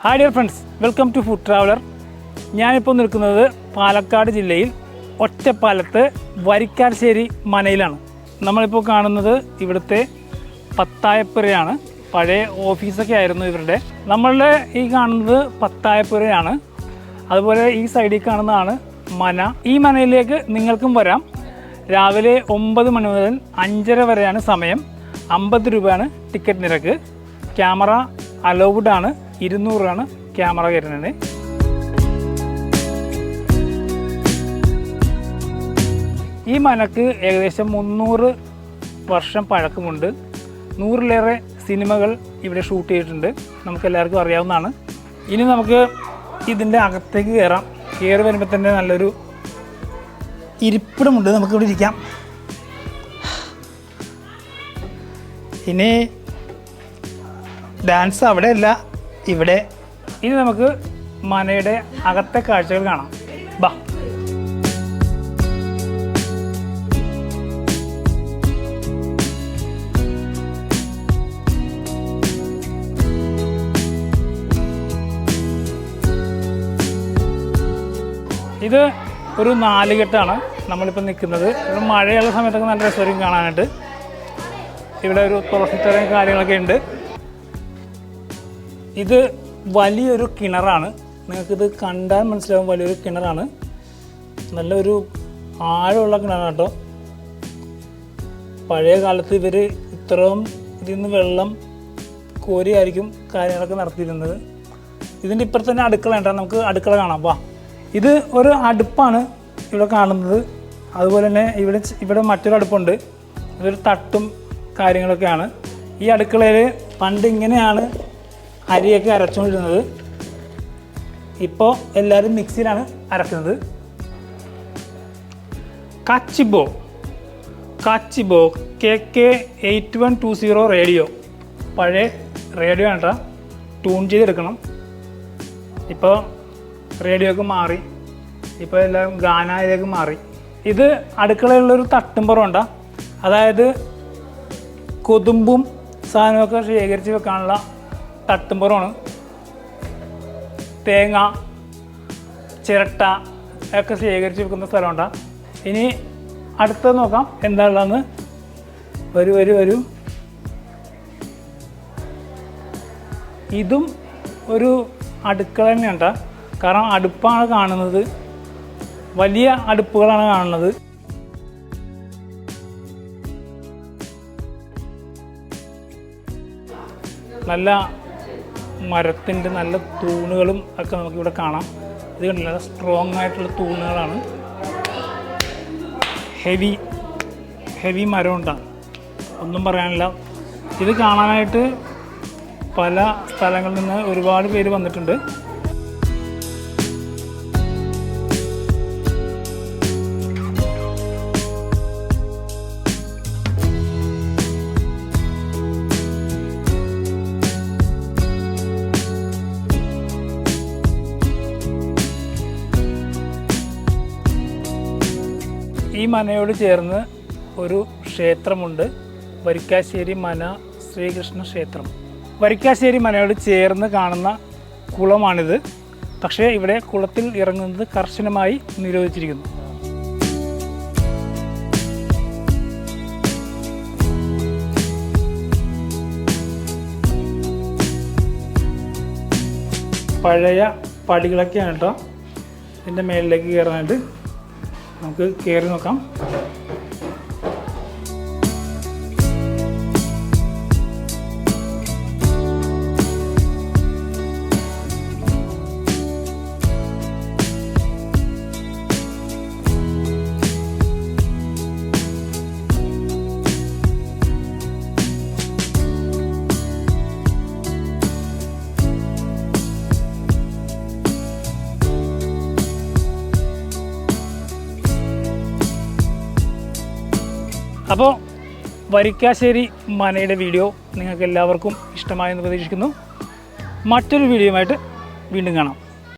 Hi dear friends, welcome to food traveller. ഞാനിപ്പോൾ നിൽക്കുന്നത് പാലക്കാട് ജില്ലയിൽ ഒറ്റപ്പാലത്ത് വരിക്കാശ്ശേരി മനയിലാണ്. നമ്മളിപ്പോൾ കാണുന്നത് ഇവിടുത്തെ പത്തായപ്പുരയാണ്. പഴയ ഓഫീസൊക്കെ ആയിരുന്നു ഇവരുടെ. നമ്മളുടെ ഈ കാണുന്നത് പത്തായപ്പുരയാണ്. അതുപോലെ ഈ സൈഡിൽ കാണുന്നതാണ് മന. ഈ മനയിലേക്ക് നിങ്ങൾക്കും വരാം. രാവിലെ 9 മണി മുതൽ 5:30 വരെയാണ് സമയം. 50 രൂപയാണ് ടിക്കറ്റ് നിരക്ക്. ക്യാമറ അലൗഡ് ആണ്. 200 ആണ് ക്യാമറ കയറുന്നത്. ഈ മനക്ക് ഏകദേശം 300 വർഷം പഴക്കമുണ്ട്. 100-ലേറെ സിനിമകൾ ഇവിടെ ഷൂട്ട് ചെയ്തിട്ടുണ്ട്. നമുക്കെല്ലാവർക്കും അറിയാവുന്നതാണ്. ഇനി നമുക്ക് ഇതിൻ്റെ അകത്തേക്ക് കയറാം. കയറി വരുമ്പോൾ തന്നെ നല്ലൊരു ഇരിപ്പിടമുണ്ട്. നമുക്കിവിടെ ഇരിക്കാം. ഇനി ഡാൻസ് അവിടെയല്ല, ഇവിടെ. ഇനി നമുക്ക് മനയുടെ അകത്തെ കാഴ്ചകൾ കാണാം. ബാ. ഇത് ഒരു 4 കെട്ടാണ് നമ്മളിപ്പോൾ നിൽക്കുന്നത്. ഇവിടെ മഴയുള്ള സമയത്തൊക്കെ നല്ല രസമായിരിക്കും കാണാനായിട്ട്. ഇവിടെ ഒരു തുളസിത്തറയും കാര്യങ്ങളൊക്കെ ഉണ്ട്. ഇത് വലിയൊരു കിണറാണ്. നിങ്ങൾക്കിത് കണ്ടാൽ മനസ്സിലാവും, വലിയൊരു കിണറാണ്. നല്ലൊരു ആഴമുള്ള കിണറാണ് കേട്ടോ. പഴയ കാലത്ത് ഇവർ ഇത്രയും ഇതിൽ നിന്ന് വെള്ളം കോരിയായിരിക്കും കാര്യങ്ങളൊക്കെ നടത്തിയിരുന്നത്. ഇതിൻ്റെ ഇപ്പുറത്ത് തന്നെ അടുക്കള ഉണ്ടോ, നമുക്ക് അടുക്കള കാണാം. വാ. ഇത് ഒരു അടുപ്പാണ് ഇവിടെ കാണുന്നത്. അതുപോലെ തന്നെ ഇവിടെ മറ്റൊരു അടുപ്പുണ്ട്. ഇതൊരു തട്ടും കാര്യങ്ങളൊക്കെയാണ്. ഈ അടുക്കളയിൽ പണ്ട് ഇങ്ങനെയാണ് അരിയൊക്കെ അരച്ചുകൊണ്ടിരുന്നത്. ഇപ്പോൾ എല്ലാവരും മിക്സിയിലാണ് അരക്കുന്നത്. കാച്ചിബോ KK8120 റേഡിയോ. പഴയ റേഡിയോ ആണ് കേട്ടോ. ട്യൂൺ ചെയ്തെടുക്കണം. ഇപ്പോൾ റേഡിയോക്ക് മാറി. ഇപ്പോൾ എല്ലാം ഗാനയിലേക്ക് മാറി. ഇത് അടുക്കളയിലുള്ളൊരു തട്ടുംപുറമുണ്ട. അതായത് കൊതുമ്പും സാധനമൊക്കെ ശേഖരിച്ച് വെക്കാനുള്ള തട്ടുംപുറമാണ്. തേങ്ങ, ചിരട്ട ഒക്കെ ശേഖരിച്ച് വെക്കുന്ന സ്ഥലമുണ്ട്. ഇനി അടുത്തത് നോക്കാം എന്താണെന്ന്. വരൂ. ഇതും ഒരു അടുക്കള തന്നെയുണ്ട്. കാരണം അടുപ്പാണ് കാണുന്നത്. വലിയ അടുപ്പുകളാണ് കാണുന്നത്. നല്ല മരത്തിൻ്റെ നല്ല തൂണുകളും ഒക്കെ നമുക്കിവിടെ കാണാം. ഇത് കണ്ടില്ല, സ്ട്രോങ് ആയിട്ടുള്ള തൂണുകളാണ്. ഹെവി മരമുണ്ടാണ്. ഒന്നും പറയാനില്ല. ഇത് കാണാനായിട്ട് പല സ്ഥലങ്ങളിൽ നിന്ന് ഒരുപാട് പേര് വന്നിട്ടുണ്ട്. ഈ മനയോട് ചേർന്ന് ഒരു ക്ഷേത്രമുണ്ട്. വരിക്കാശ്ശേരി മന ശ്രീകൃഷ്ണ ക്ഷേത്രം. വരിക്കാശ്ശേരി മനയോട് ചേർന്ന് കാണുന്ന കുളമാണിത്. പക്ഷേ ഇവിടെ കുളത്തിൽ ഇറങ്ങുന്നത് കർശനമായി നിരോധിച്ചിരിക്കുന്നു. പഴയ പടികളൊക്കെയാണ് കേട്ടോ. ഇതിൻ്റെ മേളിലേക്ക് കയറാനായിട്ട് നമുക്ക് കയറി നോക്കാം. അപ്പോൾ വരിക്കാശ്ശേരി മനയുടെ വീഡിയോ നിങ്ങൾക്ക് എല്ലാവർക്കും ഇഷ്ടമായെന്ന് പ്രതീക്ഷിക്കുന്നു. മറ്റൊരു വീഡിയോയുമായിട്ട് വീണ്ടും കാണാം.